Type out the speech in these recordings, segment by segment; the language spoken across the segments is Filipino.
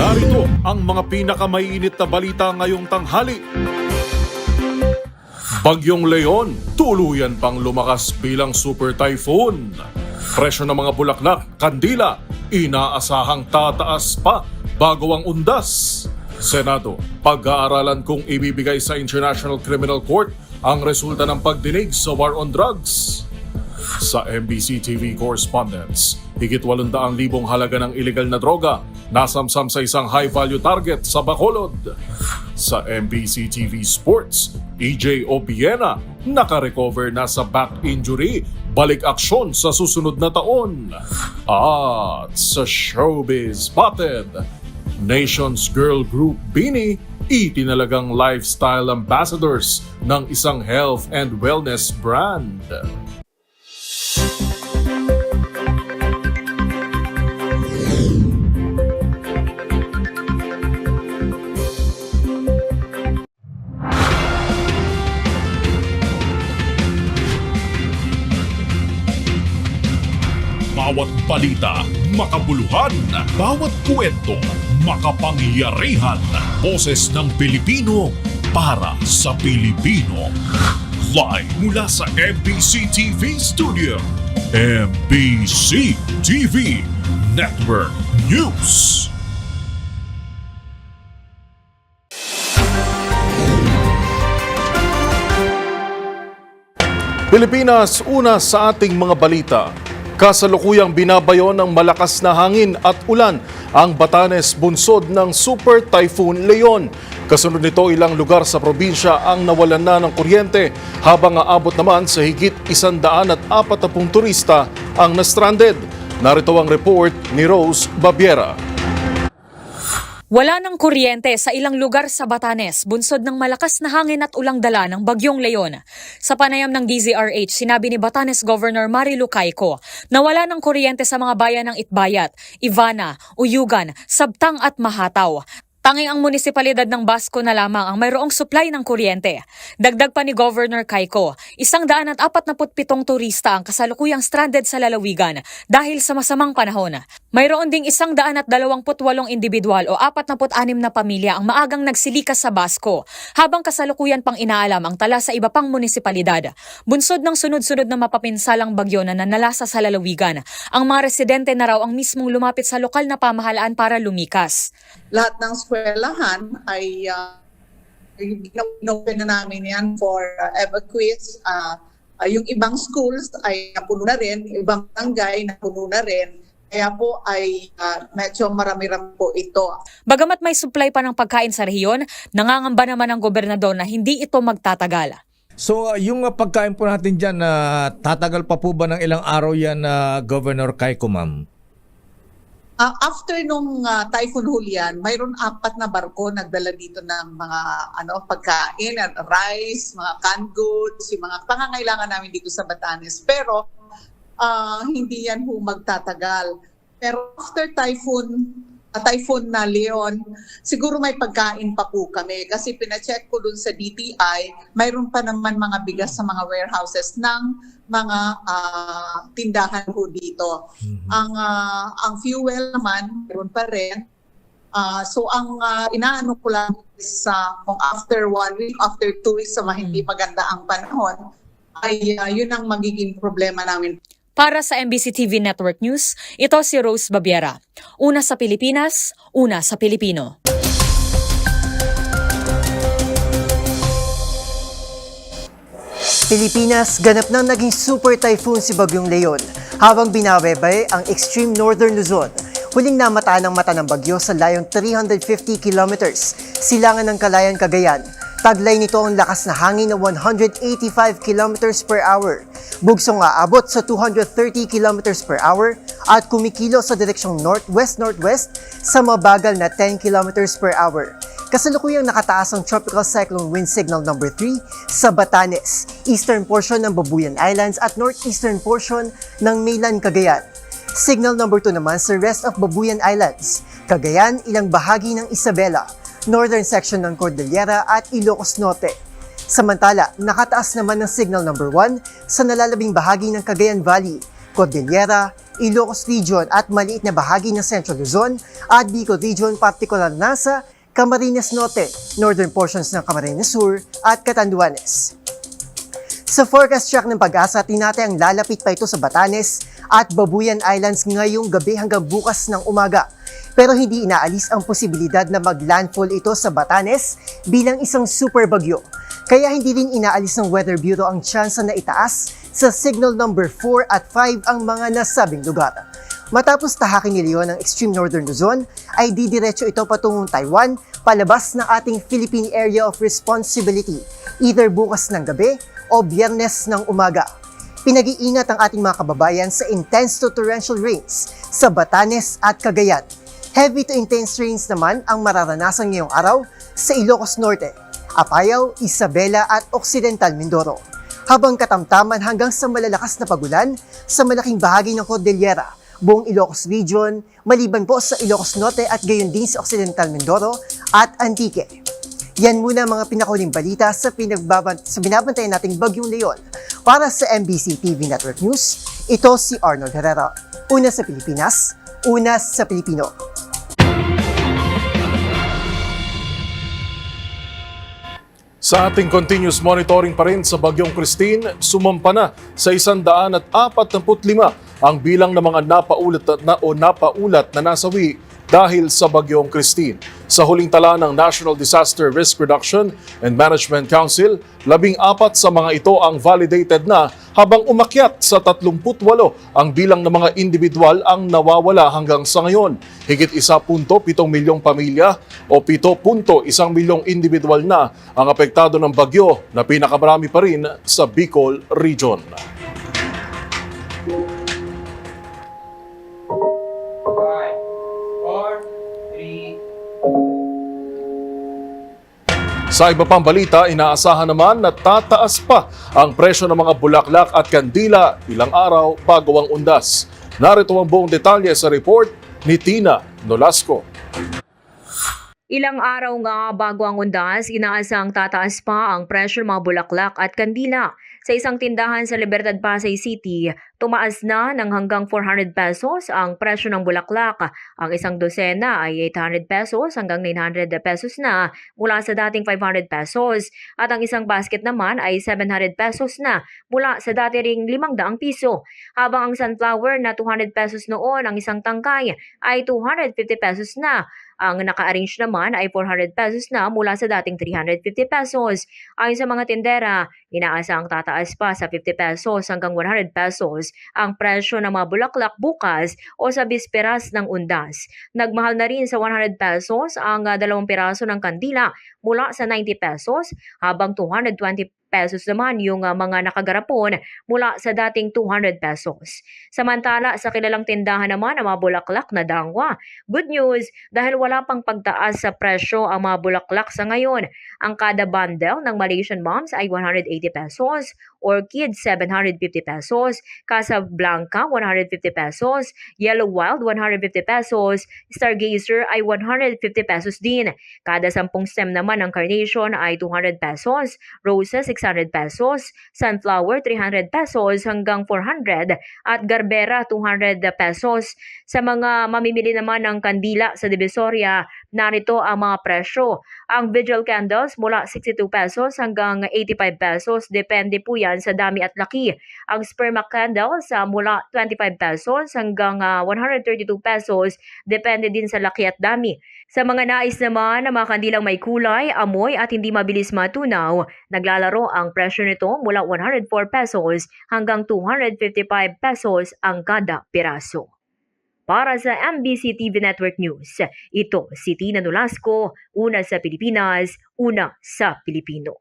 Narito ang mga pinakamainit na balita ngayong tanghali. Bagyong Leon, tuluyan pang lumakas bilang super typhoon. Presyo ng mga bulaklak, kandila, inaasahang tataas pa bago ang undas. Senado, pag-aaralan kung ibibigay sa International Criminal Court ang resulta ng pagdinig sa war on drugs. Sa MBC TV correspondents, higit 800,000 halaga ng illegal na droga nasamsam sa isang high-value target sa Bacolod. Sa MBC TV Sports, EJ Obiena nakarecover na sa back injury, balik aksyon sa susunod na taon. At sa Showbiz Spotted, Nation's girl group BINI itinalagang lifestyle ambassadors ng isang health and wellness brand. Bawat balita, makabuluhan. Bawat kwento, makapangyarihan. Boses ng Pilipino para sa Pilipino. Live mula sa MBC TV Studio. MBC TV Network News. Pilipinas, una sa ating mga balita. Kasalukuyang binabayon ng malakas na hangin at ulan ang Batanes bunsod ng Super Typhoon Leon. Kasunod nito, ilang lugar sa probinsya ang nawalan na ng kuryente habang aabot naman sa higit 140 turista ang na-stranded. Narito ang report ni Rose Babiera. Wala ng kuryente sa ilang lugar sa Batanes, bunsod ng malakas na hangin at ulang dala ng Bagyong Leon. Sa panayam ng DZRH, sinabi ni Batanes Governor Marilu Cayco na wala ng kuryente sa mga bayan ng Itbayat, Ivana, Uyugan, Sabtang at Mahataw. Tanging ang munisipalidad ng Basco na lamang ang mayroong supply ng kuryente. Dagdag pa ni Governor Cayco, 147 turista ang kasalukuyang stranded sa lalawigan dahil sa masamang panahon. Mayroon ding 128 individual o 46 na pamilya ang maagang nagsilikas sa Basco, habang kasalukuyan pang inaalam ang tala sa iba pang munisipalidad. Bunsod ng sunod-sunod na mapapinsalang bagyo na nanalasa sa lalawigan, ang mga residente na raw ang mismong lumapit sa lokal na pamahalaan para lumikas. Lahat ng eskwelahan ay ginopen na namin yan for evacuees. Yung ibang schools ay napuno na rin, ibang barangay napuno na rin. Kaya po ay medyo marami-rami po ito. Bagamat may supply pa ng pagkain sa rehiyon, nangangamba naman ang gobernador na hindi ito magtatagal. So yung pagkain po natin dyan, tatagal pa po ba ng ilang araw yan, Governor Cayco, ma'am? After nung Typhoon Julian, mayroon 4 na barko nagdala dito ng mga pagkain, rice, mga canned goods, yung mga pangangailangan namin dito sa Batanes. Pero hindi yan po magtatagal. Pero after typhoon na Leon, siguro may pagkain pa po kami. Kasi pinacheck ko dun sa DTI, mayroon pa naman mga bigas sa mga warehouses ng mga tindahan po dito. Mm-hmm. Ang fuel naman, mayroon pa rin. So ang inaano ko lang is kung after 1 week, after 2 weeks sa hindi maganda ang panahon, ay yun ang magiging problema namin. Para sa MBC TV Network News, ito si Rose Babiera. Una sa Pilipinas, una sa Pilipino. Pilipinas, ganap nang naging super typhoon si Bagyong Leon habang binabebay ang extreme northern Luzon. Huling namataan ng mata ng bagyo sa layong 350 kilometers, silangan ng Calayan, Cagayan. Taglay nito ang lakas na hangin na 185 kilometers per hour. Bugsong aabot sa 230 kilometers per hour at kumikilo sa direksyong northwest-northwest sa mabagal na 10 kilometers per hour. Kasalukuyang nakataas ang Tropical Cyclone Wind Signal number 3 sa Batanes, eastern portion ng Babuyan Islands at northeastern portion ng mainland Cagayan. Signal number 2 naman sa rest of Babuyan Islands, Cagayan, ilang bahagi ng Isabela, northern section ng Cordillera at Ilocos Norte. Samantala, nakataas naman ng signal number 1 sa nalalabing bahagi ng Cagayan Valley, Cordillera, Ilocos Region at maliit na bahagi ng Central Luzon at Bicol Region, partikular na sa Camarines Norte, northern portions ng Camarines Sur at Catanduanes. Sa forecast track ng Pag-asa, tinatayang lalapit pa ito sa Batanes at Babuyan Islands ngayong gabi hanggang bukas ng umaga. Pero hindi inaalis ang posibilidad na mag-landfall ito sa Batanes bilang isang super bagyo. Kaya hindi rin inaalis ng Weather Bureau ang tsansa na itaas sa signal number 4 at 5 ang mga nasabing lugar. Matapos tahakin ni Leon ang extreme northern Luzon, ay didiretso ito patungong Taiwan palabas ng ating Philippine Area of Responsibility, either bukas ng gabi o Biyernes ng umaga. Pinag-iingat ang ating mga kababayan sa intense to torrential rains sa Batanes at Cagayan. Heavy to intense rains naman ang mararanasan ngayong araw sa Ilocos Norte, Apayao, Isabela at Occidental Mindoro. Habang katamtaman hanggang sa malalakas na pagulan sa malaking bahagi ng Cordillera, buong Ilocos Region, maliban po sa Ilocos Norte at gayon din sa Occidental Mindoro at Antique. Yan muna mga pinakuling balita sa binabantayan nating Bagyong Leon. Para sa MBC TV Network News, ito si Arnold Herrera. Una sa Pilipinas, una sa Pilipino. Sa ating continuous monitoring pa rin sa Bagyong Christine, sumampa na sa 145 ang bilang ng mga napaulat na nasawi dahil sa Bagyong Christine. Sa huling tala ng National Disaster Risk Reduction and Management Council, 14 sa mga ito ang validated na habang umakyat sa 38 ang bilang ng mga individual ang nawawala hanggang sa ngayon. Higit 1.7 milyong pamilya o 7.1 milyong individual na ang apektado ng bagyo na pinakamarami pa rin sa Bicol Region. Sa iba pang balita, inaasahan naman na tataas pa ang presyo ng mga bulaklak at kandila ilang araw bago ang undas. Narito ang buong detalye sa report ni Tina Nolasco. Ilang araw nga bago ang undas, inaasang tataas pa ang presyo ng mga bulaklak at kandila. Sa isang tindahan sa Libertad, Pasay City, tumaas na ng hanggang 400 pesos ang presyo ng bulaklak. Ang isang dosena ay 800 pesos hanggang 900 pesos na mula sa dating 500 pesos. At ang isang basket naman ay 700 pesos na mula sa dati ring 500 piso. Habang ang sunflower na 200 pesos noon ang isang tangkay ay 250 pesos na. Ang naka-arrange naman ay 400 pesos na mula sa dating 350 pesos. Ayon sa mga tindera, inaasang tataas pa sa 50 pesos hanggang 100 pesos ang presyo ng mga bulaklak bukas o sa bisperas ng undas. Nagmahal na rin sa 100 pesos ang 2 piraso ng kandila mula sa 90 pesos habang 220 pesos naman yung mga nakagarapon mula sa dating 200 pesos. Samantala, sa kilalang tindahan naman ang mga bulaklak na dangwa. Good news dahil wala pang pagtaas sa presyo ang mga bulaklak sa ngayon. Ang kada bundle ng Malaysian Moms ay 180 pesos, Orchid 750 pesos, Casablanca 150 pesos, Yellow Wild 150 pesos, Stargazer ay 150 pesos din. Kada 10 stem naman ng Carnation ay 200 pesos, Roses 600 pesos, Sunflower 300 pesos hanggang 400 at Garbera 200 pesos. Sa mga mamimili naman ng kandila sa Divisoria, narito ang mga presyo. Ang Vigil Candles mula 62 pesos hanggang 85 pesos, depende po yan sa dami at laki. Ang Sperma Candles mula 25 pesos hanggang 132 pesos, depende din sa laki at dami. Sa mga nais naman na mga kandilang may kulay, amoy at hindi mabilis matunaw, naglalaro ang presyo nito mula 104 pesos hanggang 255 pesos ang kada piraso. Para sa MBC TV Network News, ito si Tina Nolasco, una sa Pilipinas, una sa Pilipino.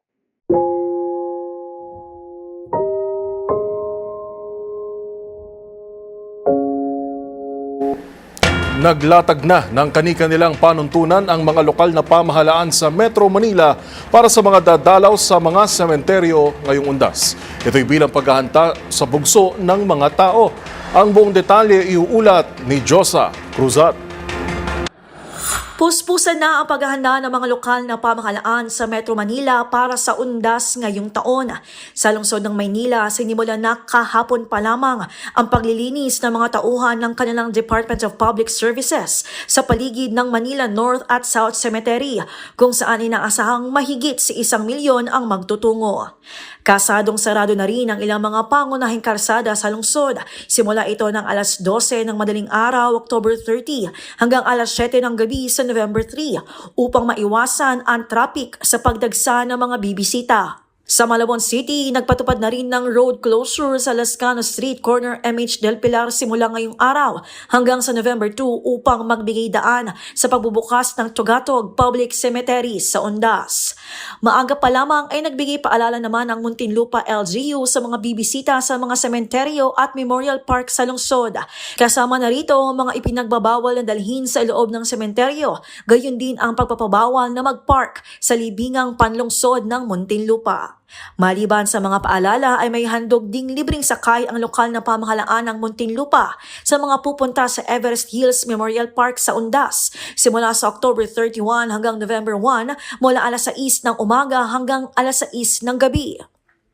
Naglatag na ng kani-kanilang panuntunan ang mga lokal na pamahalaan sa Metro Manila para sa mga dadalaw sa mga sementeryo ngayong undas. Ito'y bilang paghahanda sa bugso ng mga tao. Ang buong detalye iuulat ni Josa Cruzat. Puspusan na ang paghahanda ng mga lokal na pamahalaan sa Metro Manila para sa undas ngayong taon. Sa lungsod ng Maynila, sinimulan na kahapon pa lamang ang paglilinis ng mga tauhan ng kanilang Department of Public Services sa paligid ng Manila North at South Cemetery, kung saan inaasahang mahigit si 1 milyon ang magtutungo. Kasadong sarado na rin ang ilang mga pangunahing karsada sa lungsod. Simula ito ng alas 12 ng madaling araw, October 30, hanggang alas 7 ng gabi sa November 3 upang maiwasan ang traffic sa pagdagsa ng mga bibisita. Sa Malabon City, nagpatupad na rin ng road closure sa Lascano Street, corner MH Del Pilar simula ngayong araw hanggang sa November 2 upang magbigay daan sa pagbubukas ng Tugatog Public Cemetery sa Undas. Maaga pa lamang ay nagbigay paalala naman ang Muntinlupa LGU sa mga bibisita sa mga sementeryo at memorial park sa lungsod. Kasama na rito ang mga ipinagbabawal na dalhin sa loob ng sementeryo, gayon din ang pagpapabawal na magpark sa libingang panlungsod ng Muntinlupa. Maliban sa mga paalala ay may handog ding libreng sakay ang lokal na pamahalaan ng Muntinlupa sa mga pupunta sa Everest Hills Memorial Park sa Undas simula sa October 31 hanggang November 1 mula alas 6 ng umaga hanggang alas 6 ng gabi.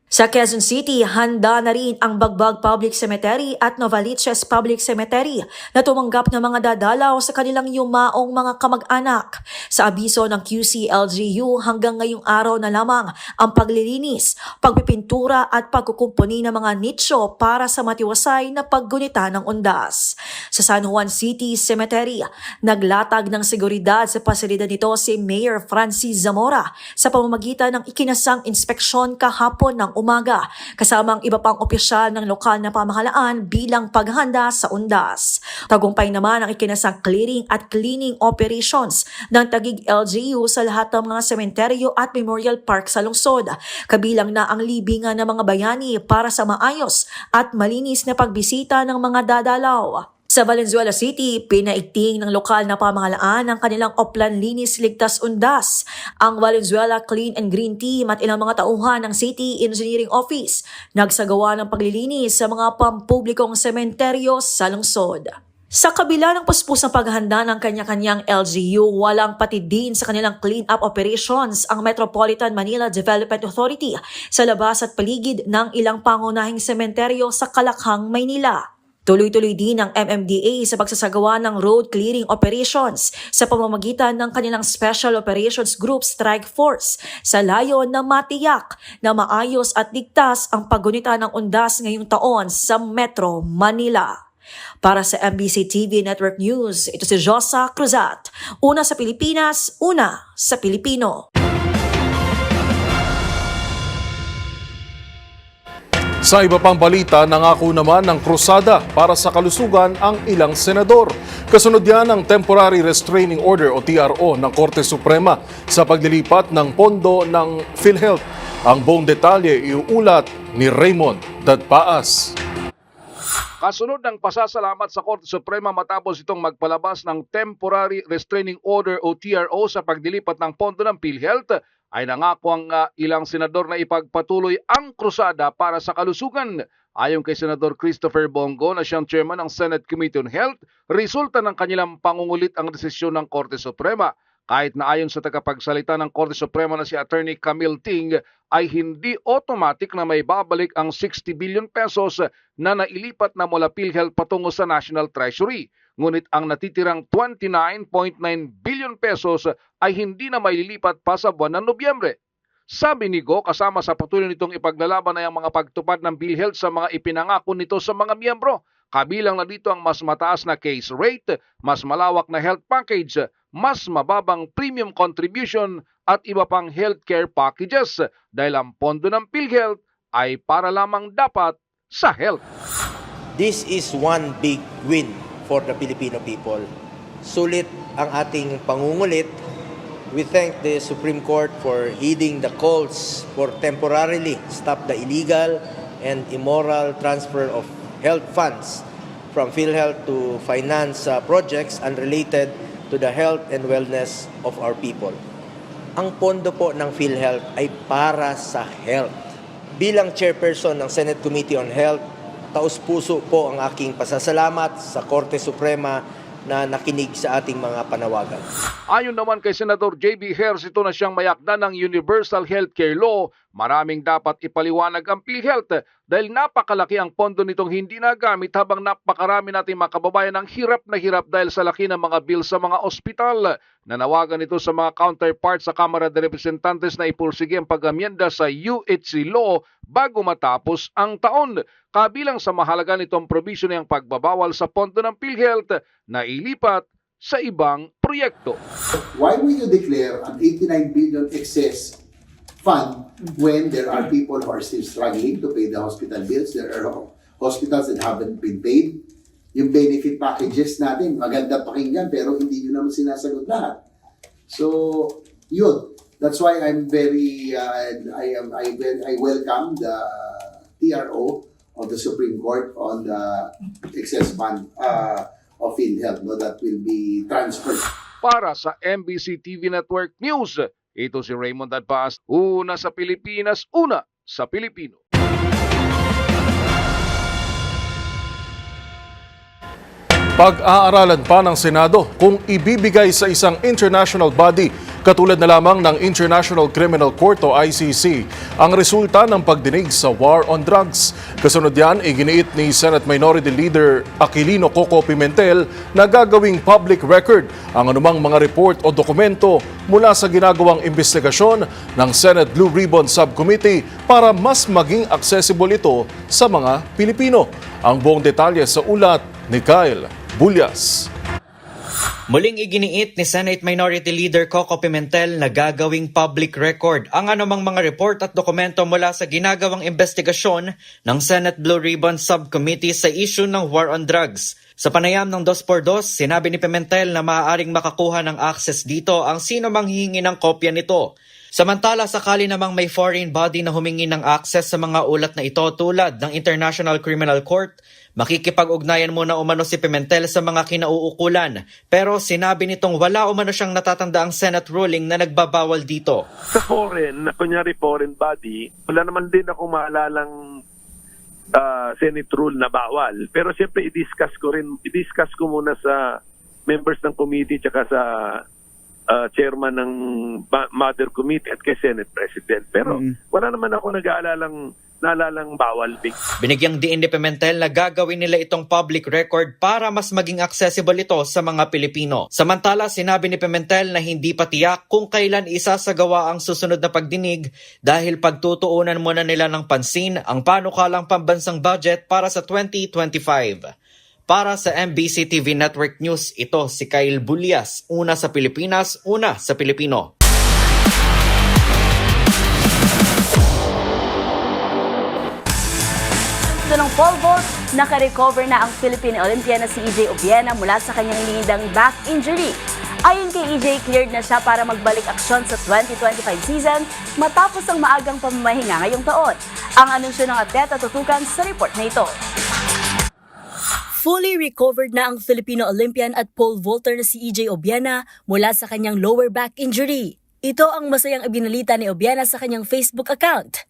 Sa Quezon City, handa na rin ang Bagbag Public Cemetery at Novaliches Public Cemetery na tumanggap ng mga dadalaw sa kanilang yumaong mga kamag-anak. Sa abiso ng QC-LGU, hanggang ngayong araw na lamang ang paglilinis, pagpipintura at pagkukumpuni ng mga nicho para sa matiwasay na paggunita ng undas. Sa San Juan City Cemetery, naglatag ng seguridad sa pasilidad nito si Mayor Francis Zamora sa pamamagitan ng ikinasang inspeksyon kahapon ng umaga, kasama ang iba pang opisyal ng lokal na pamahalaan bilang paghahanda sa undas. Tagumpay naman ang ikinasang clearing at cleaning operations ng Taguig LGU sa lahat ng mga sementeryo at memorial park sa lungsod, kabilang na ang libingan ng mga bayani para sa maayos at malinis na pagbisita ng mga dadalaw. Sa Valenzuela City, pinaigting ng lokal na pamahalaan ang kanilang Oplan Linis Ligtas Undas. Ang Valenzuela Clean and Green Team at ilang mga tauhan ng City Engineering Office nagsagawa ng paglilinis sa mga pampublikong sementeryo sa lungsod. Sa kabila ng puspusang paghahanda ng kanya-kanyang LGU, walang patid din sa kanilang clean-up operations ang Metropolitan Manila Development Authority sa labas at paligid ng ilang pangunahing sementeryo sa Kalakhang, Maynila. Tuloy-tuloy din ang MMDA sa pagsasagawa ng road clearing operations sa pamamagitan ng kanilang Special Operations Group Strike Force sa layon na matiyak na maayos at ligtas ang paggunita ng undas ngayong taon sa Metro Manila. Para sa MBC TV Network News, ito si Josa Cruzat. Una sa Pilipinas, una sa Pilipino. Sa iba pang balita, nangako naman ng krusada para sa kalusugan ang ilang senador. Kasunod yan ang Temporary Restraining Order o TRO ng Korte Suprema sa paglilipat ng pondo ng PhilHealth. Ang buong detalye iuulat ni Raymond Dadpaas. Kasunod ng pasasalamat sa Korte Suprema matapos itong magpalabas ng Temporary Restraining Order o TRO sa pagdilipat ng pondo ng PhilHealth, ay nangako ang ilang senador na ipagpatuloy ang krusada para sa kalusugan. Ayon kay Senador Christopher Bongo na siyang chairman ng Senate Committee on Health, resulta ng kanilang pangungulit ang desisyon ng Korte Suprema. Kahit na ayon sa tagapagsalita ng Korte Suprema na si Attorney Camille Ting, ay hindi automatic na may babalik ang 60 billion pesos na nailipat na mula PhilHealth patungo sa National Treasury. Ngunit ang natitirang 29.9 billion pesos ay hindi na maililipat pa sa buwan ng Nobyembre. Sabi ni Go, kasama sa patuloy nitong ipaglalaban ay ang mga pagtupad ng PhilHealth sa mga ipinangako nito sa mga miyembro. Kabilang na dito ang mas mataas na case rate, mas malawak na health package, mas mababang premium contribution at iba pang healthcare packages dahil ang pondo ng PhilHealth ay para lamang dapat sa health. This is one big win for the Filipino people. Sulit ang ating pangungulit. We thank the Supreme Court for heeding the calls for temporarily stop the illegal and immoral transfer of health funds from PhilHealth to finance projects unrelated to the health and wellness of our people. Ang pondo po ng PhilHealth ay para sa health. Bilang chairperson ng Senate Committee on Health, taus-puso po ang aking pasasalamat sa Korte Suprema na nakinig sa ating mga panawagan. Ayon naman kay Senador J.B. Ejercito na siyang mayakda ng Universal Healthcare Law, maraming dapat ipaliwanag ang PhilHealth dahil napakalaki ang pondo nitong hindi nagamit habang napakarami nating mga kababayan ang hirap na hirap dahil sa laki ng mga bill sa mga ospital. Nanawagan ito sa mga counterparts sa Kamara de Representantes na ipursige ang pag-amyenda sa UHC Law bago matapos ang taon. Kabilang sa mahalaga nitong provision ay ang pagbabawal sa pondo ng PhilHealth na ilipat sa ibang proyekto. Why will you declare an 89 billion excess fund when there are people who are still struggling to pay the hospital bills? There are hospitals that haven't been paid. Yung benefit packages natin, maganda pakinggan pero hindi nyo naman sinasagot lahat. So, yun. That's why I'm very, I welcome the TRO of the Supreme Court on the excess fund of PhilHealth, no, that will be transferred. Para sa MBC TV Network News, ito si Raymond Adpaz, una sa Pilipinas, una sa Pilipino. Pag-aaralan pa ng Senado kung ibibigay sa isang international body katulad na lamang ng International Criminal Court o ICC ang resulta ng pagdinig sa war on drugs. Kasunod yan, iginiit ni Senate Minority Leader Aquilino Coco Pimentel na gagawing public record ang anumang mga report o dokumento mula sa ginagawang investigasyon ng Senate Blue Ribbon Subcommittee para mas maging accessible ito sa mga Pilipino. Ang buong detalye sa ulat ni Kyle Bulyas. Muling iginiit ni Senate Minority Leader Coco Pimentel na gagawing public record ang anumang mga report at dokumento mula sa ginagawang investigasyon ng Senate Blue Ribbon Subcommittee sa issue ng war on drugs. Sa panayam ng 2x2, sinabi ni Pimentel na maaaring makakuha ng access dito ang sino mang hihingi ng kopya nito. Samantala, sakali namang may foreign body na humingi ng access sa mga ulat na ito tulad ng International Criminal Court, makikipag-ugnayan muna umano si Pimentel sa mga kinauukulan. Pero sinabi nitong wala umano siyang natatanda ang Senate ruling na nagbabawal dito. Sa foreign, kunyari foreign body, wala naman din ako maalalang Senate rule na bawal. Pero siyempre i-discuss ko muna sa members ng committee tsaka sa chairman ng Mother Committee at kay Senate President. Pero wala naman ako naalalang bawal. Binigyang diin ni Pimentel na gagawin nila itong public record para mas maging accessible ito sa mga Pilipino. Samantala, sinabi ni Pimentel na hindi pa tiyak kung kailan isasagawa ang susunod na pagdinig dahil pagtutuunan muna nila ng pansin ang panukalang pambansang budget para sa 2025. Para sa MBC TV Network News, ito si Kyle Bulyas, una sa Pilipinas, una sa Pilipino. Ng pole vault, naka-recover na ang Philippine Olympian na si EJ Obiena mula sa kanyang linidang back injury. Ayon kay EJ, cleared na siya para magbalik aksyon sa 2025 season matapos ang maagang pamamahinga ngayong taon. Ang anunsyo ng atleta tutukan sa report na ito. Fully recovered na ang Filipino Olympian at pole vaulter na si EJ Obiena mula sa kanyang lower back injury. Ito ang masayang ibinalita ni Obiena sa kanyang Facebook account.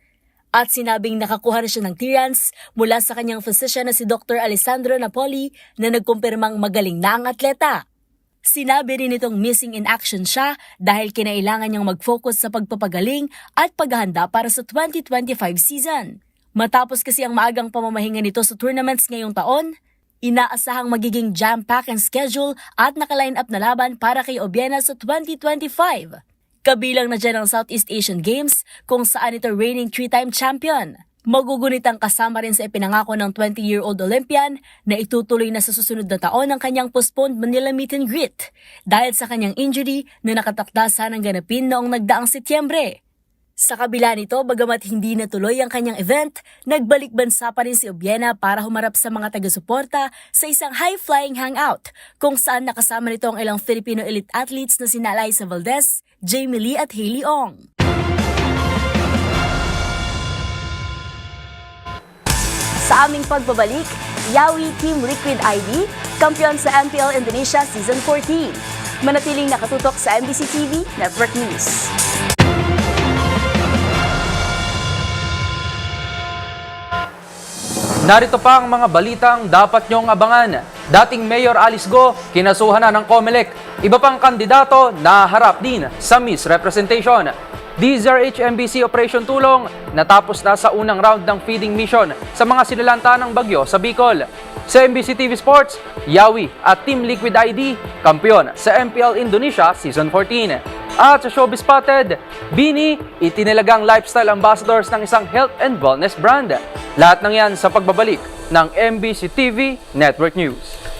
At sinabing nakakuha na siya ng clearance mula sa kanyang physician na si Dr. Alessandro Napoli na nagkumpirmang magaling na ang atleta. Sinabi rin itong missing in action siya dahil kinailangan niyang mag-focus sa pagpapagaling at paghahanda para sa 2025 season. Matapos kasi ang maagang pamamahinga nito sa tournaments ngayong taon, inaasahang magiging jam-pack ang schedule at naka-line up na laban para kay Obiena sa 2025. Kabilang na dyan ang Southeast Asian Games kung saan ito reigning 3-time champion. Magugunit ang kasama rin sa ipinangako ng 20-year-old Olympian na itutuloy na sa susunod na taon ang kanyang postponed Manila meet and greet dahil sa kanyang injury na nakatakda sanang ganapin noong nagdaang Setyembre. Sa kabila nito, bagamat hindi natuloy ang kanyang event, nagbalik bansa pa rin si Obiena para humarap sa mga taga-suporta sa isang high-flying hangout kung saan nakasama nito ang ilang Filipino elite athletes na sina Liza Valdez, Jamie Lee at Hailey Ong. Sa aming pagbabalik, Yawi Team Liquid ID, kampiyon sa MPL Indonesia Season 14. Manatiling nakatutok sa MBC TV Network News. Narito pa ang mga balitang dapat nyong abangan. Dating Mayor Alice Go, kinasuhan na ng COMELEC. Iba pang kandidato na harap din sa misrepresentation. DZRH MBC Operation Tulong natapos na sa unang round ng feeding mission sa mga sinalanta ng bagyo sa Bicol. Sa MBC TV Sports, Yawi at Team Liquid ID, kampiyon sa MPL Indonesia Season 14. At sa Showbiz Spotted, Bini, itinilagang lifestyle ambassadors ng isang health and wellness brand. Lahat ng yan sa pagbabalik ng MBC TV Network News.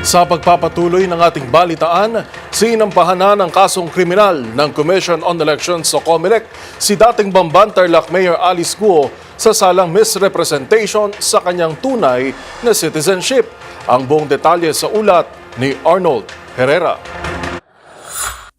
Sa pagpapatuloy ng ating balitaan, sinampahan na ng kasong kriminal ng Commission on Elections o COMELEC si dating Bamban Tarlac Mayor Alice Guo sa salang misrepresentation sa kanyang tunay na citizenship. Ang buong detalye sa ulat ni Arnold Herrera.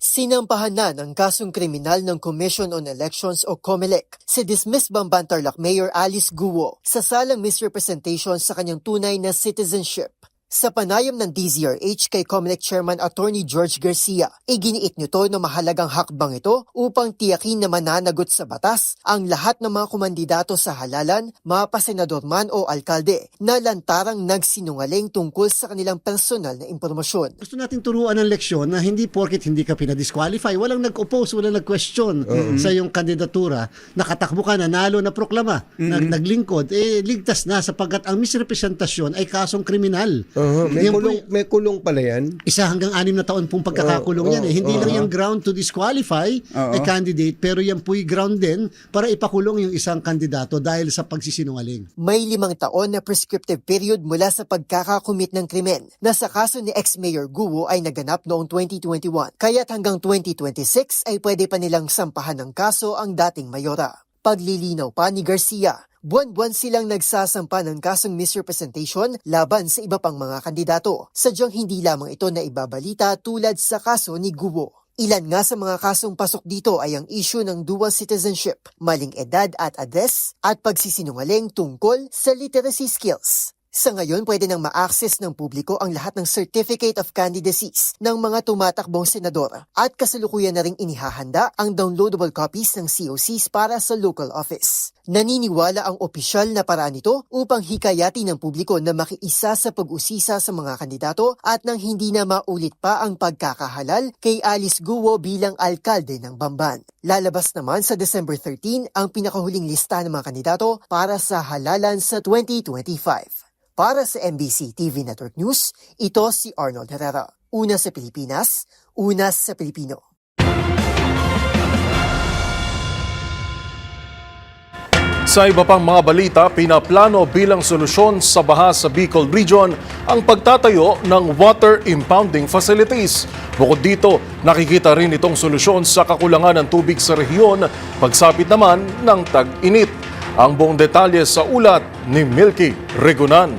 Sinampahan na ng kasong kriminal ng Commission on Elections o COMELEC si dismissed Bamban Tarlac Mayor Alice Guo sa salang misrepresentation sa kanyang tunay na citizenship. Sa panayam ng DZRH kay COMELEC Chairman Attorney George Garcia, iginiit nito na mahalagang hakbang ito upang tiyakin na mananagot sa batas ang lahat ng mga kumandidato sa halalan, mapasenador man o alkalde, na lantarang nagsinungaling tungkol sa kanilang personal na impormasyon. Gusto natin turuan ng leksyon na hindi porket hindi ka pinadisqualify, walang nag-oppose, walang nag-question sa iyong kandidatura, nakatakbo ka, nanalo, na proklama, naglingkod, ligtas na sapagkat ang misrepresentasyon ay kasong kriminal. May kulong pala yan. 1 hanggang 6 na taon pong pagkakakulong yan. Hindi lang yung ground to disqualify a candidate, pero yan po'y ground din para ipakulong yung isang kandidato dahil sa pagsisinungaling. May 5 taon na prescriptive period mula sa pagkakakumit ng krimen na sa kaso ni ex-Mayor Guo ay naganap noong 2021. Kaya't hanggang 2026 ay pwede pa nilang sampahan ng kaso ang dating mayora. Paglilinaw pa ni Garcia, buwan-buwan silang nagsasampa ng kasong misrepresentation laban sa iba pang mga kandidato. Sadyang hindi lamang ito na ibabalita tulad sa kaso ni Guo. Ilan nga sa mga kasong pasok dito ay ang issue ng dual citizenship, maling edad at address, at pagsisinungaling tungkol sa literacy skills. Sa ngayon, pwede nang ma-access ng publiko ang lahat ng Certificate of Candidacies ng mga tumatakbong senador at kasalukuyan na ring inihahanda ang downloadable copies ng COCs para sa local office. Naniniwala ang opisyal na paraan nito upang hikayati ng publiko na makiisa sa pag-usisa sa mga kandidato at nang hindi na maulit pa ang pagkakahalal kay Alice Guo bilang alkalde ng Bamban. Lalabas naman sa December 13 ang pinakahuling lista ng mga kandidato para sa halalan sa 2025. Para sa MBC TV Network News, ito si Arnold Herrera. Una sa Pilipinas, una sa Pilipino. Sa iba pang mga balita, pinaplano bilang solusyon sa baha sa Bicol Region ang pagtatayo ng water impounding facilities. Bukod dito, nakikita rin itong solusyon sa kakulangan ng tubig sa rehiyon, pagsapit naman ng tag-init. Ang buong detalye sa ulat ni Milky Regunan.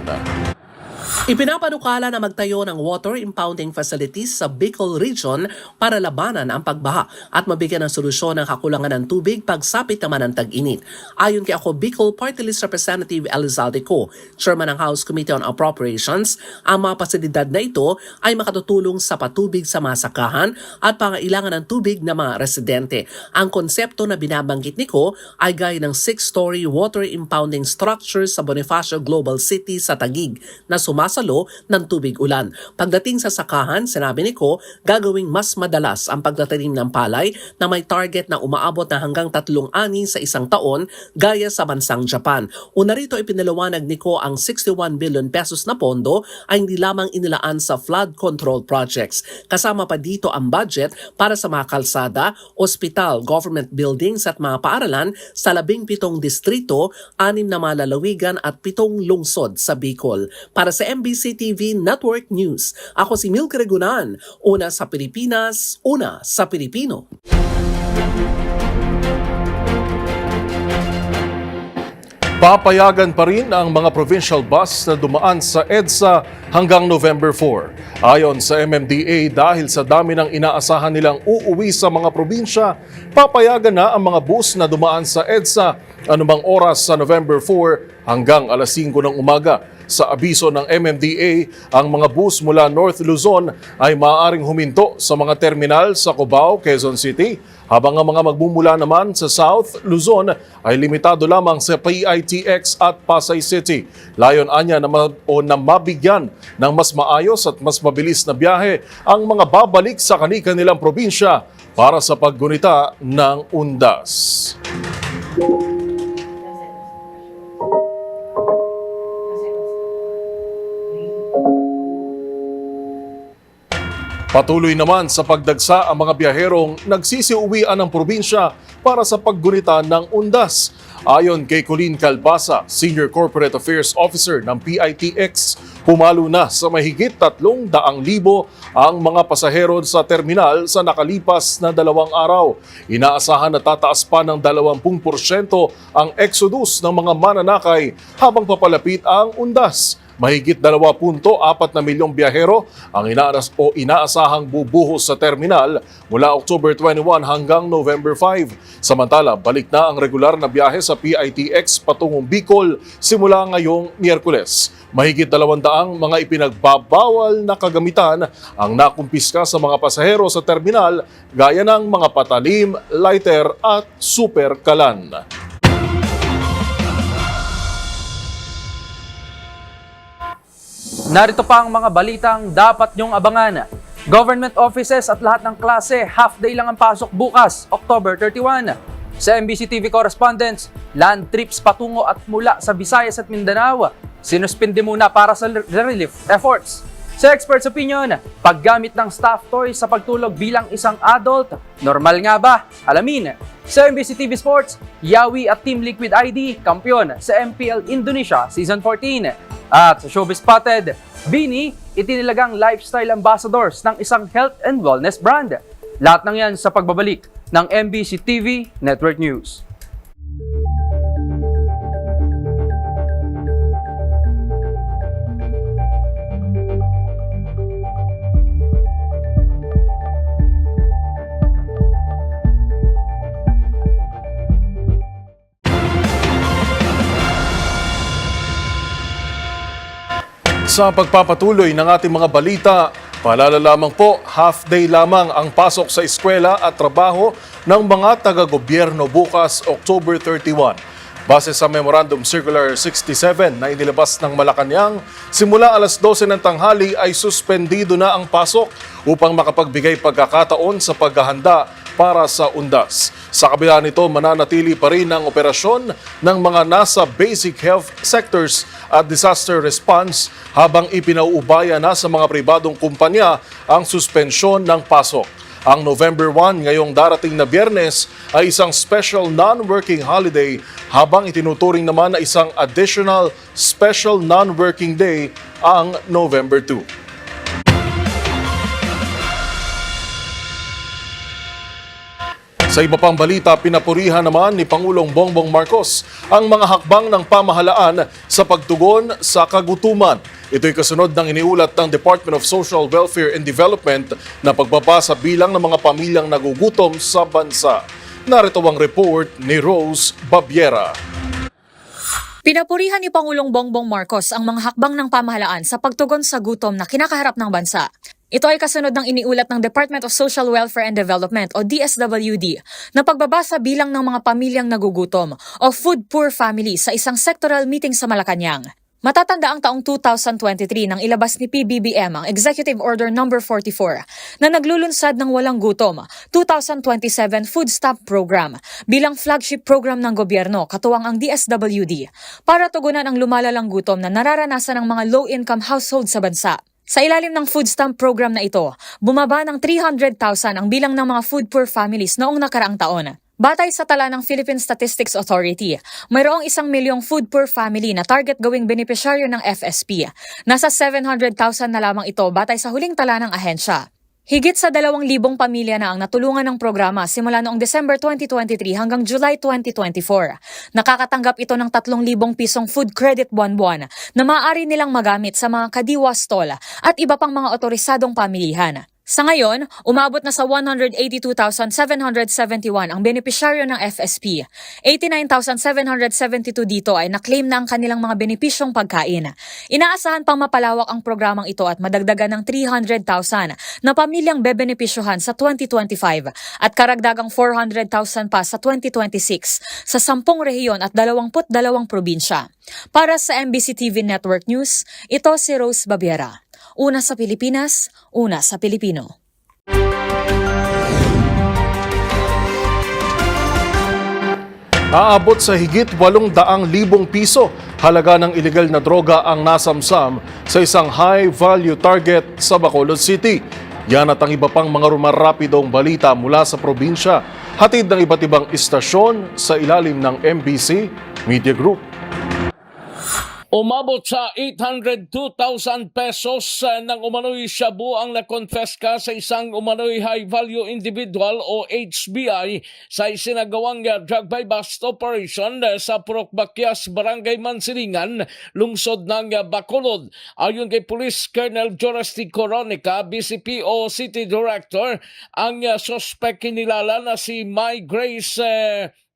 Ipinapanukala na magtayo ng water impounding facilities sa Bicol Region para labanan ang pagbaha at mabigyan ng solusyon ng kakulangan ng tubig pagsapit naman ng tag-init. Ayon kay ako Bicol Party List Representative Elizalde Co, Chairman ng House Committee on Appropriations, ang mga pasilidad na ito ay makatutulong sa patubig sa mga sakahan at pangailangan ng tubig ng mga residente. Ang konsepto na binabanggit ni Co ay gaya ng 6-story water impounding structure sa Bonifacio Global City sa Taguig na sumasalo ng tubig ulan. Pagdating sa sakahan, sinabi ni Ko, gagawing mas madalas ang pagtatanim ng palay na may target na umaabot na hanggang 3 ani sa isang taon gaya sa bansang Japan. Una rito ipinaliwanag ni Ko ang 61 billion pesos na pondo ay hindi lamang inilaan sa flood control projects. Kasama pa dito ang budget para sa mga kalsada, ospital, government buildings at mga paaralan sa 17 distrito, 6 na mga lalawigan at 7 lungsod sa Bicol. Para sa MBC TV Network News, ako si Milky Regunan, una sa Pilipinas, una sa Pilipino. Papayagan pa rin ang mga provincial bus na dumaan sa EDSA hanggang November 4. Ayon sa MMDA, dahil sa dami ng inaasahan nilang uuwi sa mga probinsya, papayagan na ang mga bus na dumaan sa EDSA anumang oras sa November 4 hanggang alas 5 ng umaga. Sa abiso ng MMDA, ang mga bus mula North Luzon ay maaaring huminto sa mga terminal sa Cubao, Quezon City, habang ang mga magmumula naman sa South Luzon ay limitado lamang sa PITX at Pasay City. Layon anya na mabigyan ng mas maayos at mas mabilis na biyahe ang mga babalik sa kani-kanilang probinsya para sa paggunita ng undas. Patuloy naman sa pagdagsa ang mga biyaherong nagsisiuwian ng probinsya para sa paggunita ng undas. Ayon kay Colleen Calbasa, Senior Corporate Affairs Officer ng PITX, pumalo na sa mahigit 300,000 ang mga pasahero sa terminal sa nakalipas na 2 araw. Inaasahan na tataas pa ng 20% ang exodus ng mga mananakay habang papalapit ang undas. Mahigit 2.4 na milyong biyahero ang inaasahang bubuhos sa terminal mula October 21 hanggang November 5. Samantala, balik na ang regular na biyahe sa PITX patungong Bicol simula ngayong Miyerkules. Mahigit 200 mga ipinagbabawal na kagamitan ang nakumpiska sa mga pasahero sa terminal gaya ng mga patalim, lighter at super kalan. Narito pa ang mga balitang dapat nyong abangan. Government offices at lahat ng klase, half-day lang ang pasok bukas, October 31. Sa MBC TV correspondents, land trips patungo at mula sa Visayas at Mindanao, sinuspindi muna para sa relief efforts. Sa experts' opinion, paggamit ng staff toys sa pagtulog bilang isang adult, normal nga ba? Alamin. Sa MBC TV Sports, Yawi at Team Liquid ID, kampiyon sa MPL Indonesia Season 14. At sa Showbiz Spotted, Bini, itinilagang lifestyle ambassadors ng isang health and wellness brand. Lahat ng yan sa pagbabalik ng MBC TV Network News. Sa pagpapatuloy ng ating mga balita, paalala lamang po, half-day lamang ang pasok sa eskwela at trabaho ng mga taga-gobyerno bukas, October 31. Base sa Memorandum Circular 67 na inilabas ng Malacanang, simula alas 12 ng tanghali ay suspendido na ang pasok upang makapagbigay pagkakataon sa paghahanda para sa undas. Sa kabila nito, mananatili pa rin ang operasyon ng mga nasa basic health sectors at disaster response habang ipinauubaya na sa mga pribadong kumpanya ang suspensyon ng pasok. Ang November 1 ngayong darating na Biyernes ay isang special non-working holiday habang itinuturing naman na isang additional special non-working day ang November 2. Sa iba pang balita, pinapurihan naman ni Pangulong Bongbong Marcos ang mga hakbang ng pamahalaan sa pagtugon sa kagutuman. Ito'y kasunod ng iniulat ng Department of Social Welfare and Development na pagbaba sa bilang ng mga pamilyang nagugutom sa bansa. Narito ang report ni Rose Babiera. Pinapurihan ni Pangulong Bongbong Marcos ang mga hakbang ng pamahalaan sa pagtugon sa gutom na kinakaharap ng bansa. Ito ay kasunod ng iniulat ng Department of Social Welfare and Development o DSWD na pagbaba sa bilang ng mga pamilyang nagugutom o food poor families sa isang sectoral meeting sa Malacanang. Matatanda ang taong 2023 nang ilabas ni PBBM ang Executive Order No. 44 na naglulunsad ng walang gutom 2027 Food Stamp Program bilang flagship program ng gobyerno katuwang ang DSWD para tugunan ang lumalalang gutom na nararanasan ng mga low-income household sa bansa. Sa ilalim ng food stamp program na ito, bumaba ng 300,000 ang bilang ng mga food poor families noong nakaraang taon. Batay sa tala ng Philippine Statistics Authority, mayroong 1 milyong food poor family na target gawing benepisyaryo ng FSP. Nasa 700,000 na lamang ito batay sa huling tala ng ahensya. Higit sa 2,000 pamilya na ang natulungan ng programa simula noong December 2023 hanggang July 2024. Nakakatanggap ito ng 3,000 pisong food credit buwan-buwan na maaari nilang magamit sa mga kadiwa stall at iba pang mga otorisadong pamilihan. Sa ngayon, umabot na sa 182,771 ang benepisyaryo ng FSP. 89,772 dito ay naklaim na ang kanilang mga benepisyong pagkain. Inaasahan pang mapalawak ang programang ito at madagdagan ng 300,000 na pamilyang bebenepisyohan sa 2025 at karagdagang 400,000 pa sa 2026 sa 10 rehiyon at 22 probinsya. Para sa MBC TV Network News, ito si Rose Babiera. Una sa Pilipinas, una sa Pilipino. Aabot sa higit 800,000 piso halaga ng ilegal na droga ang nasamsam sa isang high-value target sa Bacolod City. Yan at ang iba pang mga rumarapidong balita mula sa probinsya, hatid ng iba't ibang istasyon sa ilalim ng MBC Media Group. Umabot sa 802,000 pesos ng umano'y shabu ang nakonfeska sa isang umano'y high-value individual o HBI sa isinagawang drug buy bust operation sa Purok Bakyas, Barangay Mansilingan, lungsod ng Bacolod. Ayon kay Police Colonel Joresti Coronica, BCPO City Director, ang suspect kinilala na si May Grace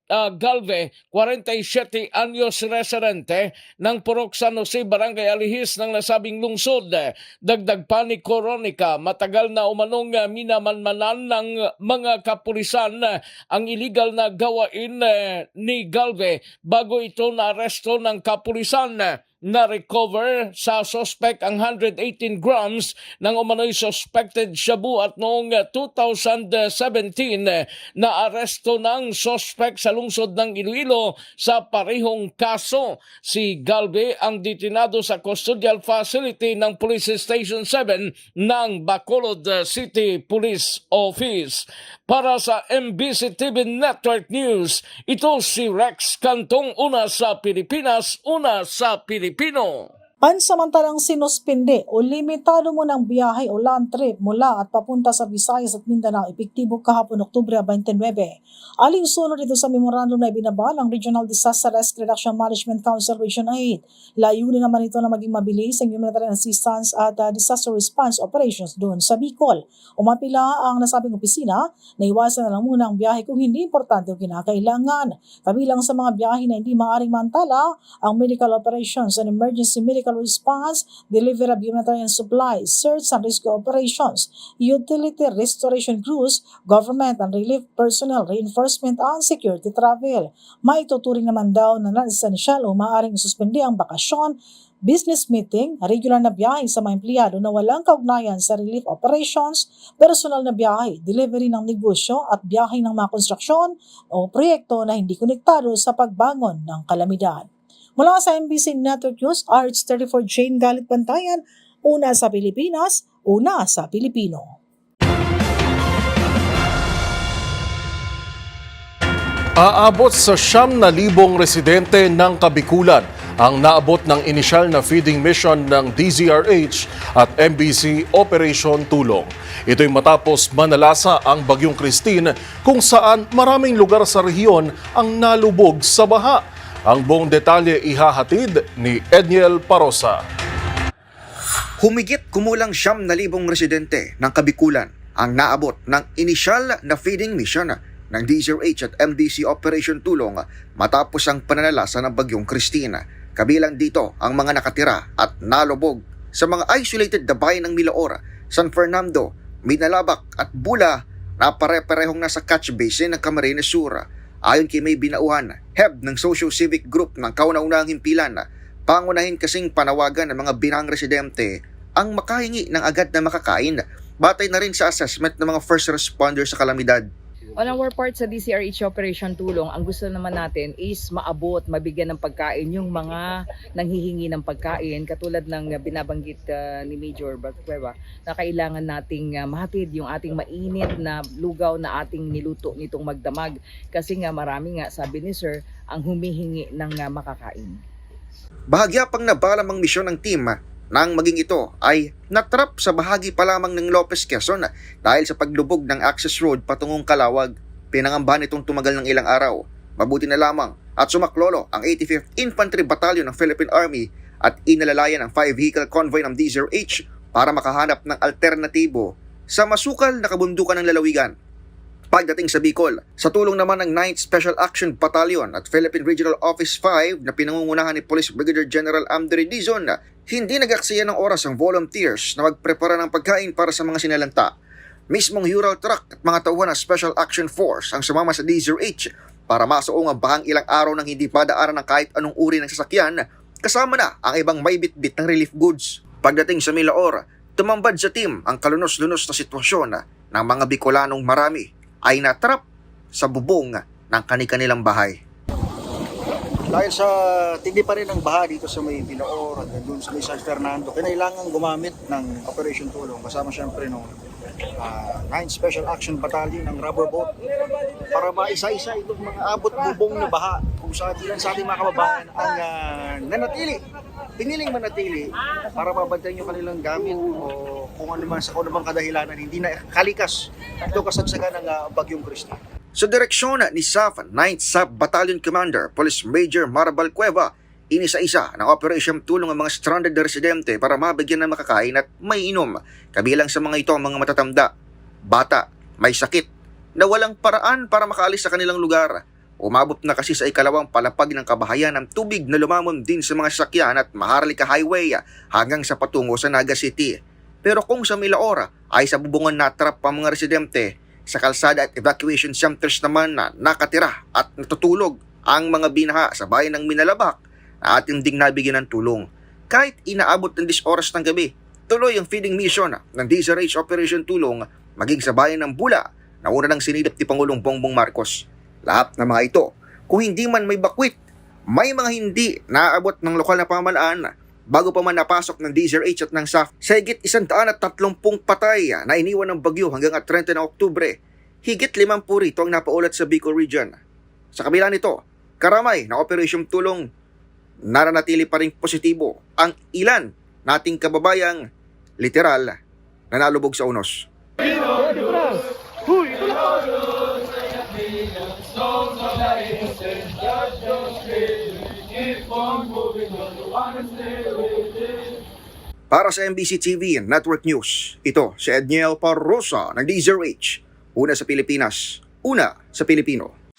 Galve, 47 anyos residente ng Purok San Jose, Barangay Alihis ng nasabing lungsod. Dagdag pa ni Coronica, matagal na umanong minamanmanan ng mga kapulisan ang illegal na gawain ni Galve bago ito na-aresto ng kapulisan. Na-recover sa suspect ang 118 grams ng umano'y suspected shabu at noong 2017 na-aresto ng suspect sa lungsod ng Iloilo sa parehong kaso. Si Galve ang detinado sa custodial facility ng Police Station 7 ng Bacolod City Police Office. Para sa MBC TV Network News, ito si Rex Cantong, una sa Pilipinas, una sa Pilipino. Pansamantalang sinuspinde o limitado mo ng biyahe o land trip mula at papunta sa Visayas at Mindanao epektibo kahapon Oktubre 29. Alinsunod ito sa memorandum na ibinaba ng Regional Disaster Risk Reduction Management Council Region 8. Layunin naman ito na maging mabilis ang humanitarian assistance at disaster response operations doon sa Bicol. Umapila ang nasabing opisina na iwasan na lang muna ang biyahe kung hindi importante o kinakailangan. Kabilang sa mga biyahe na hindi maaaring mantala ang medical operations and emergency medical response, delivery of humanitarian supplies, search and rescue operations, utility restoration crews, government and relief personnel, reinforcement and security travel. Maituturing naman daw na non-essential o maaaring suspende ang bakasyon, business meeting, regular na biyahe sa mga empleyado na walang kaugnayan sa relief operations, personal na biyahe, delivery ng negosyo at biyahe ng mga konstruksyon o proyekto na hindi konektado sa pagbangon ng kalamidad. Mula sa MBC Network News, RH34 Jane Galit Bantayan, una sa Pilipinas, una sa Pilipino. Aabot sa 9,000 residente ng Kabikulan ang naabot ng inisyal na feeding mission ng DZRH at MBC Operation Tulong. Ito'y matapos manalasa ang Bagyong Christine kung saan maraming lugar sa rehiyon ang nalubog sa baha. Ang buong detalye ihahatid ni Edniel Parosa. Humigit kumulang 9,000 residente ng Kabikulan ang naabot ng inisyal na feeding mission ng DZRH at MDC Operation Tulong matapos ang pananalasa ng Bagyong Christine. Kabilang dito ang mga nakatira at nalubog sa mga isolated na bayan ng Milaor, San Fernando, Minalabak at Bula na pare-parehong nasa catch basin ng Camarines Sur. Ayon kay May Binauhan, head ng Socio-Civic Group ng kauna-unahang himpilan, pangunahin kasing panawagan ng mga binang residente ang makahingi ng agad na makakain, batay na rin sa assessment ng mga first responders sa kalamidad. On our part sa DZRH Operation Tulong, ang gusto naman natin is maabot, mabigyan ng pagkain yung mga nanghihingi ng pagkain, katulad ng binabanggit ni Major Cueva, na kailangan nating mahatid yung ating mainit na lugaw na ating niluto nitong magdamag. Kasi nga marami nga, sabi ni Sir, ang humihingi ng makakain. Bahagya pang nabalamang misyon ng team nang maging ito ay natrap sa bahagi pa lamang ng Lopez, Quezon dahil sa paglubog ng access road patungong Calawag. Pinangambahan itong tumagal ng ilang araw. Mabuti na lamang at sumaklolo ang 85th Infantry Battalion ng Philippine Army at inalalayan ang 5-vehicle convoy ng DZRH para makahanap ng alternatibo sa masukal na kabundukan ng lalawigan. Pagdating sa Bicol, sa tulong naman ng 9th Special Action Battalion at Philippine Regional Office 5 na pinangungunahan ni Police Brigadier General Amdre Dizon, hindi nag-aksaya ng oras ang volunteers na magprepara ng pagkain para sa mga sinalanta. Mismong Ural Truck at mga tauhan ng Special Action Force ang sumama sa DZRH para masuong ang bahang ilang araw nang hindi padaaran ng kahit anong uri ng sasakyan, kasama na ang ibang may bitbit ng relief goods. Pagdating sa Milaor, tumambad sa team ang kalunos-lunos na sitwasyon ng mga Bicolanong marami ay natrap sa bubong ng kani-kanilang bahay. Dahil sa tindi pa rin ang baha dito sa may Milaor at doon sa may San Fernando, kinailangan gumamit ng Operation Tulong kasama siyempre ng 9th Special Action Battalion ng rubber boat para maisa-isa itong mga abot bubong na baha kung saan ilan sa ating mga kababayan ang piniling manatili para mabantayan yung kanilang gamit o kung ano man sa kung ano bang kadahilanan hindi na kalikas ito kasagsagan ng Bagyong Christy. Sa direksyon ni SAF 9th SAF Battalion Commander Police Major Marabal Cueva, inisa-isa ng Operation Tulong ang mga stranded na residente para mabigyan ng makakain at may inom. Kabilang sa mga ito ang mga matatanda, bata, may sakit, na walang paraan para makaalis sa kanilang lugar. Umabot na kasi sa ikalawang palapag ng kabahayan ng tubig na lumamon din sa mga sasakyan at Maharlika Highway hanggang sa patungo sa Naga City. Pero kung sa Milaor ay sa bubungan natrap ang mga residente, sa kalsada at evacuation centers naman na nakatira at natutulog ang mga binaha sa bayan ng Minalabak na ating ding nabigyan ng tulong. Kahit inaabot ng 10 oras ng gabi, tuloy ang feeding mission ng DZRH Operation Tulong maging sa bayan ng Bula na una ng sinidap ni Pangulong Bongbong Marcos. Lahat ng mga ito, kung hindi man may bakwit, may mga hindi naaabot ng lokal na pamahalaan bago pa man napasok ng DZRH at ng SAF sa higit 130 patay na iniwan ng bagyo hanggang at 30 na Oktubre. Higit 50 rito ang napaulat sa Bicol Region. Sa kabila nito, karamay na Operation Tulong, naranatili pa rin positibo ang ilan nating kababayang literal na nalubog sa unos. Para sa MBC TV Network News, ito si Edniel Parrosa ng DZRH. Una sa Pilipinas, una sa Pilipino.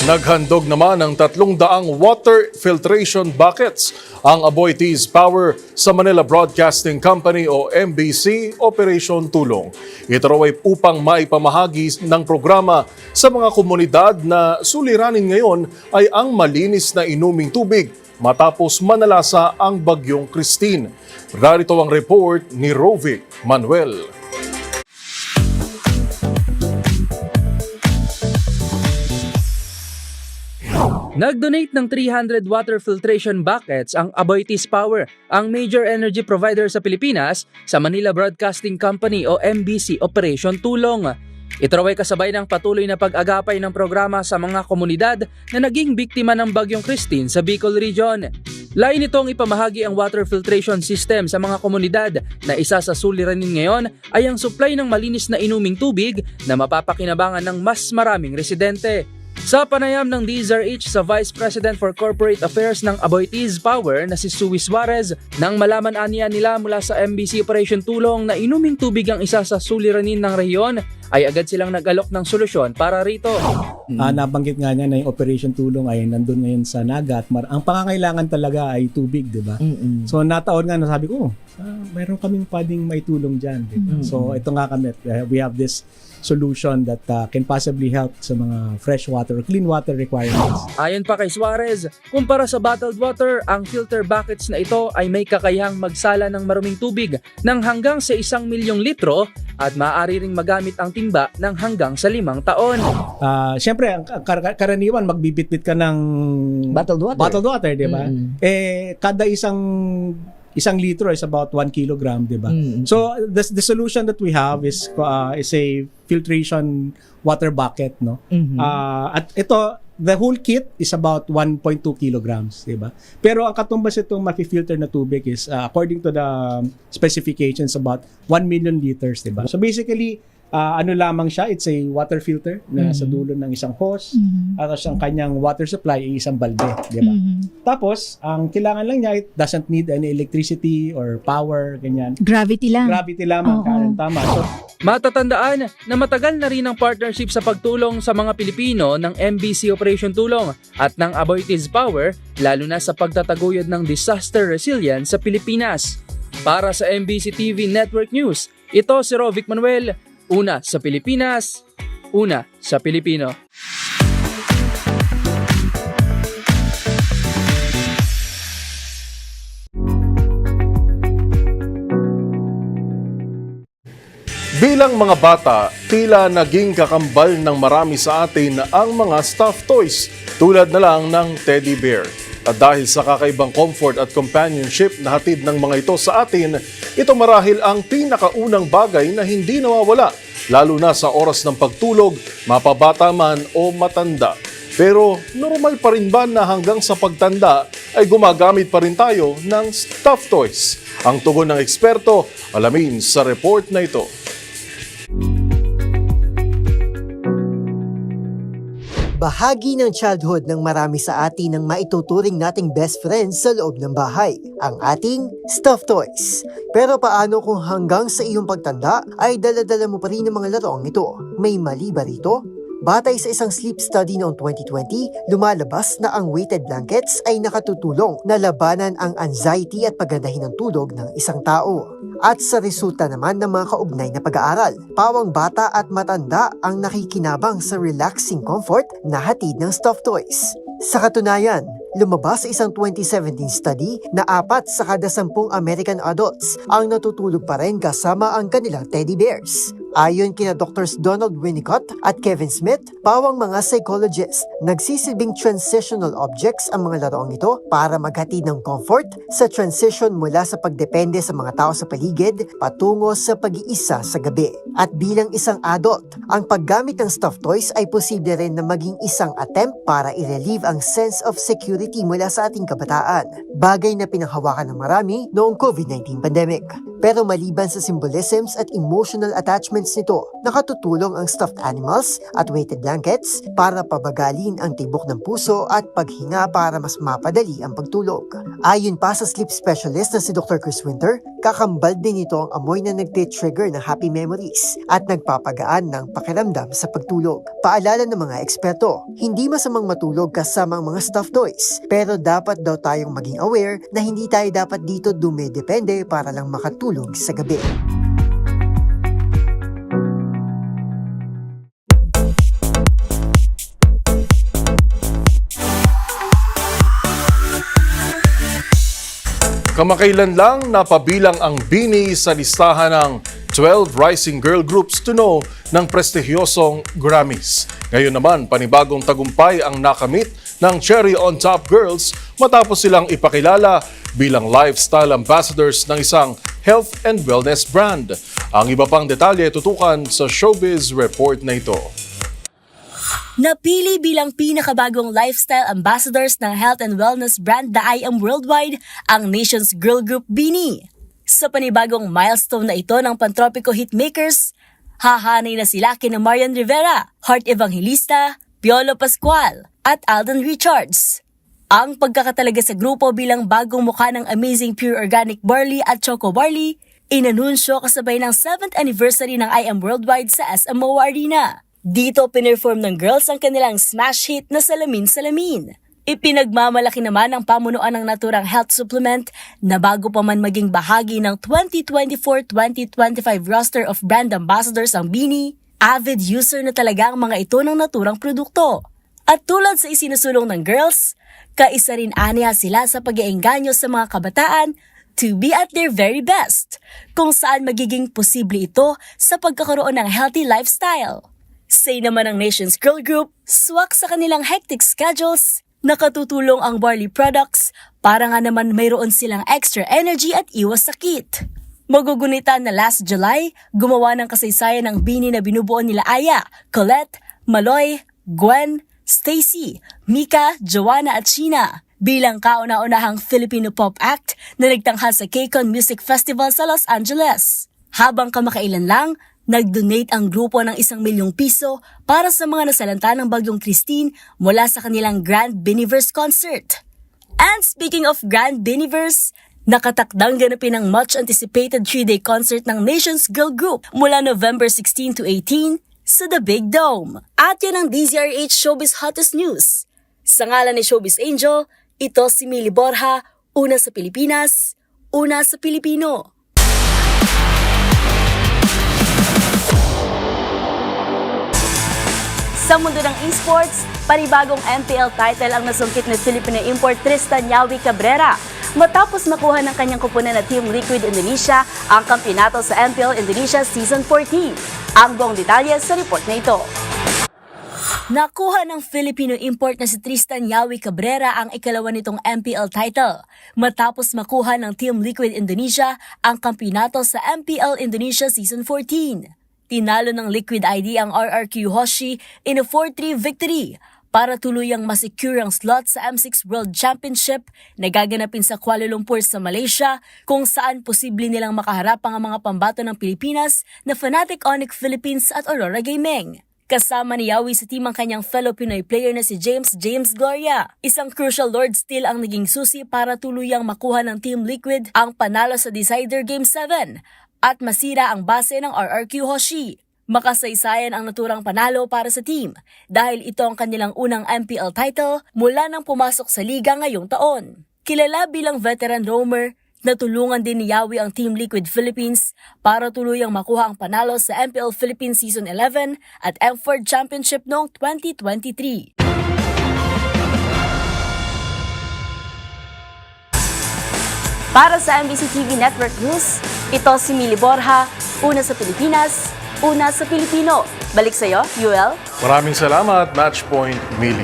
Naghandog naman ng 300 water filtration buckets ang Aboitiz Power sa Manila Broadcasting Company o MBC Operation Tulong. Ito raw ay upang maipamahagi ng programa sa mga komunidad na suliranin ngayon ay ang malinis na inuming tubig matapos manalasa ang Bagyong Christine. Rarito ang report ni Rovic Manuel. Nag-donate ng 300 water filtration buckets ang Aboitiz Power, ang major energy provider sa Pilipinas, sa Manila Broadcasting Company o MBC Operation Tulong. Ito raw ay kasabay ng patuloy na pag-agapay ng programa sa mga komunidad na naging biktima ng Bagyong Christine sa Bicol Region. Lain nitong ipamahagi ang water filtration system sa mga komunidad na isa sa suliranin ngayon ay ang supply ng malinis na inuming tubig na mapapakinabangan ng mas maraming residente. Sa panayam ng DZRH sa Vice President for Corporate Affairs ng Aboitiz Power na si Sui Suarez, nang malaman aniya nila mula sa MBC Operation Tulong na inuming tubig ang isa sa suliranin ng rehiyon, ay agad silang nag-alok ng solusyon para rito. Nabanggit nga niya na yung Operation Tulong ay nandun ngayon sa Naga at ang pangangailangan talaga ay tubig, di ba? So nataon nga na sabi ko, mayroon kaming pwedeng may tulong dyan. Diba? So ito nga kami, we have this solution that can possibly help sa mga fresh water, clean water requirements. Ayon pa kay Suarez, kumpara sa bottled water, ang filter buckets na ito ay may kakayahang magsala ng maruming tubig ng hanggang sa 1 milyong litro at maaari ring magamit ang timba ng hanggang sa 5 taon. Siyempre, karaniwan magbibitbit ka ng bottled water, di ba? Kada isang litro is about 1 kilogram, di ba? So the solution that we have is a filtration water bucket, no? At ito the whole kit is about 1.2 kilograms, di ba? Pero ang katumbas itong mafi-filter na tubig is according to the specifications about 1 million liters, di ba? So basically, ano lamang siya, it's a water filter na sa dulo ng isang hose at ang kanyang water supply ay isang balde, di ba? Tapos, ang kailangan lang niya, it doesn't need any electricity or power, ganyan. Gravity lang. Gravity lamang, Karen, tama. So, Matatandaan na matagal na rin ang partnership sa pagtulong sa mga Pilipino ng MBC Operation Tulong at ng Aboitiz Power, lalo na sa pagtataguyod ng disaster resilience sa Pilipinas. Para sa MBC TV Network News, ito si Rovic Manuel, una sa Pilipinas, una sa Pilipino. Bilang mga bata, tila naging kakambal ng marami sa atin ang mga stuffed toys tulad na lang ng teddy bear. At dahil sa kakaibang comfort at companionship na hatid ng mga ito sa atin, ito marahil ang pinakaunang bagay na hindi nawawala, lalo na sa oras ng pagtulog, mapabata man o matanda. Pero normal pa rin ba na hanggang sa pagtanda ay gumagamit pa rin tayo ng stuffed toys? Ang tugon ng eksperto, alamin sa report na ito. Bahagi ng childhood ng marami sa atin ang maituturing nating best friends sa loob ng bahay, ang ating stuffed toys. Pero paano kung hanggang sa iyong pagtanda ay dala-dala mo pa rin ang mga laruang ito? May mali ba rito? Batay sa isang sleep study noong 2020, lumalabas na ang weighted blankets ay nakatutulong na labanan ang anxiety at pagandahin ng tulog ng isang tao. At sa resulta naman ng mga kaugnay na pag-aaral, pawang bata at matanda ang nakikinabang sa relaxing comfort na hatid ng stuffed toys. Sa katunayan, lumabas sa isang 2017 study na 4 sa kada 10 American adults ang natutulog pa rin kasama ang kanilang teddy bears. Ayon kina Drs. Donald Winnicott at Kevin Smith, pawang mga psychologists, nagsisilbing transitional objects ang mga laruang ito para maghatid ng comfort sa transition mula sa pagdepende sa mga tao sa paligid patungo sa pag-iisa sa gabi. At bilang isang adult, ang paggamit ng stuffed toys ay posible rin na maging isang attempt para i-relieve ang sense of security mula sa ating kabataan, bagay na pinanghawakan ng marami noong COVID-19 pandemic. Pero maliban sa symbolisms at emotional attachments nito, nakatutulong ang stuffed animals at weighted blankets para pabagalin ang tibok ng puso at paghinga para mas mapadali ang pagtulog. Ayon pa sa sleep specialist na si Dr. Chris Winter, kakambal din ito ang amoy na nagtitrigger ng happy memories at nagpapagaan ng pakiramdam sa pagtulog. Paalala ng mga eksperto, hindi masamang matulog kasama ang mga stuffed toys, pero dapat daw tayong maging aware na hindi tayo dapat dito dumedepende para lang makatulog sa gabi. Kamakailan lang napabilang ang BINI sa listahan ng 12 Rising Girl Groups to Know ng prestigyosong Grammys. Ngayon naman, panibagong tagumpay ang nakamit ng Cherry on Top Girls matapos silang ipakilala bilang lifestyle ambassadors ng isang health and wellness brand. Ang iba pang detalye tutukan sa Showbiz Report na ito. Napili bilang pinakabagong lifestyle ambassadors ng health and wellness brand na I Am Worldwide ang nation's girl group BINI. Sa panibagong milestone na ito ng Pantropiko Hitmakers, hahanay na sila kina Marian Rivera, Heart Evangelista, Piolo Pascual at Alden Richards. Ang pagkakatalaga sa grupo bilang bagong mukha ng Amazing Pure Organic Barley at Choco Barley, inanunsyo kasabay ng 7th anniversary ng I Am Worldwide sa SMO Arena. Dito pinerform ng girls ang kanilang smash hit na Salamin Salamin. Ipinagmamalaki naman ng pamunuan ng naturang health supplement na bago pa man maging bahagi ng 2024-2025 roster of brand ambassadors ang BINI, avid user na talaga ang mga ito ng naturang produkto. At tulad sa isinusulong ng girls, kaisa rin aniya sila sa pag-iengganyo sa mga kabataan to be at their very best, kung saan magiging posible ito sa pagkakaroon ng healthy lifestyle. Say naman ng nation's girl group, swak sa kanilang hectic schedules, nakatutulong ang barley products para nga naman mayroon silang extra energy at iwas sakit. Magugunita na last July, gumawa ng kasaysayan ng BINI na binubuo nila Aya, Colette, Maloy, Gwen, Stacy, Mika, Joanna at Sheena bilang kauna-unahang Filipino pop act na nagtanghal sa KCON Music Festival sa Los Angeles. Habang kamakailan lang, nag-donate ang grupo ng 1 milyong piso para sa mga nasalanta ng Bagyong Christine mula sa kanilang Grand Biniverse concert. And speaking of Grand Biniverse, nakatakdang ganapin ang much-anticipated 3-day concert ng Nations Girl Group mula November 16 to 18 sa The Big Dome. At yan ang DZRH Showbiz Hottest News. Sa ngalan ni Showbiz Angel, ito si Mili Borja, una sa Pilipinas, una sa Pilipino. Sa mundo ng esports, panibagong MPL title ang nasungkit ni Filipino import Tristan Yawi Cabrera matapos makuha ng kanyang kupunan na Team Liquid Indonesia ang kampyonato sa MPL Indonesia Season 14. Ang buong detalye sa report na ito. Nakuha ng Filipino import na si Tristan Yawi Cabrera ang ikalawa nitong MPL title matapos makuha ng Team Liquid Indonesia ang kampyonato sa MPL Indonesia Season 14. Tinalo ng Liquid ID ang RRQ Hoshi in a 4-3 victory para tuluyang masecure ang slot sa M6 World Championship na gaganapin sa Kuala Lumpur sa Malaysia kung saan posible nilang makaharap ang mga pambato ng Pilipinas na Fnatic Onyx Philippines at Aurora Gaming. Kasama ni Yawi sa team ang kanyang fellow Pinoy player na si James Gloria. Isang crucial Lord Steal ang naging susi para tuluyang makuha ng Team Liquid ang panalo sa Decider Game 7 at masira ang base ng RRQ Hoshi. Makasaysayan ang naturang panalo para sa team dahil ito ang kanilang unang MPL title mula nang pumasok sa liga ngayong taon. Kilala bilang veteran roamer, natulungan din ni Yawi ang Team Liquid Philippines para tuluyang makuha ang panalo sa MPL Philippines Season 11 at M4 Championship noong 2023. Para sa MBC TV Network News, ito si Mili Borja, una sa Pilipinas, una sa Pilipino. Balik sa iyo, Yuel. Maraming salamat, Matchpoint Mili.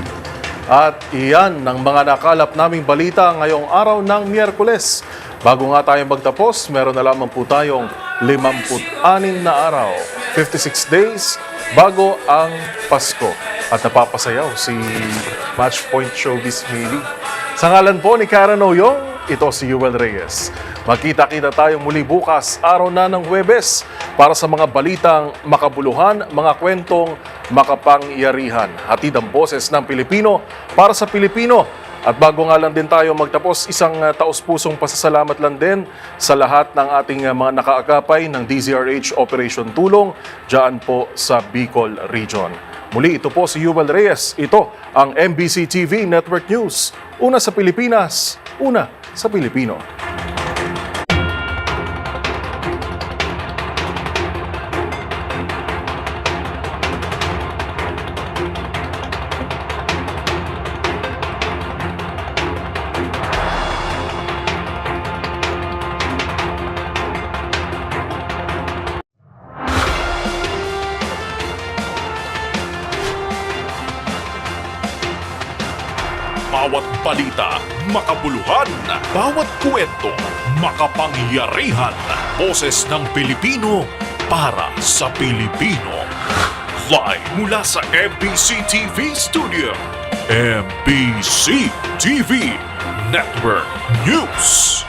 At iyan ng mga nakalap naming balita ngayong araw ng Miyerkules. Bago nga tayo magtapos, meron na lamang po tayong 56 na araw, 56 days bago ang Pasko. At napapasayaw si Matchpoint Showbiz Mili. Sa ngalan po ni Karen Oyong, ito si Yuel Reyes. Magkita-kita tayo muli bukas, araw na ng Huwebes, para sa mga balitang makabuluhan, mga kwentong makapangyarihan. Hatid ang boses ng Pilipino para sa Pilipino. At bago nga lang din tayo magtapos, isang taus-pusong pasasalamat lang din sa lahat ng ating mga nakaagapay ng DZRH Operation Tulong dyan po sa Bicol Region. Muli, ito po si Yuel Reyes. Ito ang MBC TV Network News. Una sa Pilipinas, una sa Pilipino. Bawat balita, makabuluhan. Bawat kwento, makapangyarihan. Boses ng Pilipino para sa Pilipino. Live mula sa MBC TV Studio. MBC TV Network News.